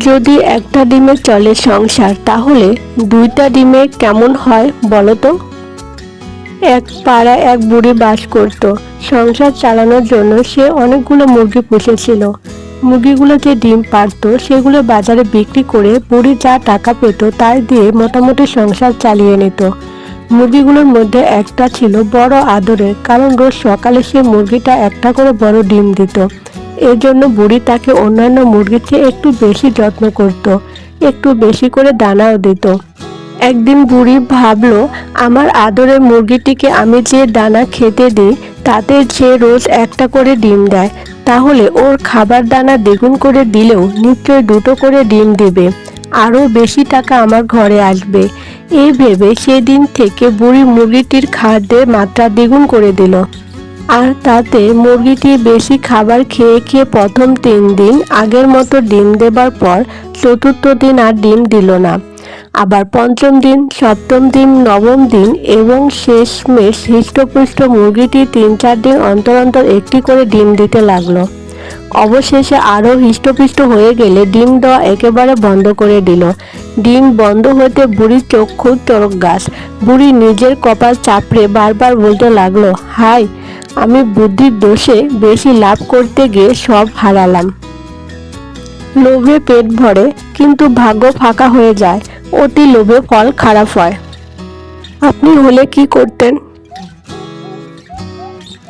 যদি একটা ডিমে চলে সংসার, তাহলে দুইটা ডিমে কেমন হয় বলো তো? এক পাড়ায় এক বুড়ি বাস করত। সংসার চালানোর জন্য সে অনেকগুলো মুরগি পুষেছিল। মুরগিগুলো যে ডিম পারতো সেগুলো বাজারে বিক্রি করে বুড়ি যা টাকা পেত তাই দিয়ে মোটামুটি সংসার চালিয়ে নিত। মুরগিগুলোর মধ্যে একটা ছিল বড় আদরের, কারণ রোজ সকালে সে মুরগিটা একটা করে বড় ডিম দিত। এর জন্য বুড়ি তাকে অন্যান্য মুরগির চেয়ে একটু বেশি যত্ন করত, একটু বেশি করে দানাও দিত। একদিন বুড়ি ভাবলো, আমার আদরের মুরগিটিকে আমি যে দানা খেতে দিই তাতে সে রোজ একটা করে ডিম দেয়, তাহলে ওর খাবার দানা দ্বিগুণ করে দিলেও নিশ্চয় দুটো করে ডিম দিবে, আরও বেশি টাকা আমার ঘরে আসবে। এই ভেবে সেদিন থেকে বুড়ি মুরগিটির খাদ্যের মাত্রা দ্বিগুণ করে দিল। আর তাতে মুরগিটি বেশি খাবার খেয়ে খেয়ে প্রথম 3 দিন আগের মতো ডিম দেবার পর চতুর্থ দিন আর ডিম দিল না। আবার পঞ্চম দিন, সপ্তম দিন, নবম দিন এবং শেষমেশ হৃষ্টপুষ্ট মুরগিটি 3-4 দিন অন্তর অন্তর একটি করে ডিম দিতে লাগলো। অবশেষে আরও হৃষ্টপুষ্ট হয়ে গেলে ডিম দেওয়া একেবারে বন্ধ করে দিল। ডিম বন্ধ হতে বুড়ির চক্ষু চড়ক গাছ। বুড়ি নিজের কপাল চাপড়ে বারবার বলতে লাগলো, হায়, আমি বুদ্ধির দোষে বেশি লাভ করতে গিয়ে সব হারালাম। লোভে পেট ভরে কিন্তু ভাগ্য ফাঁকা হয়ে যায়। অতি লোভে ফল খারাপ হয়। আপনি হলে কি করতেন?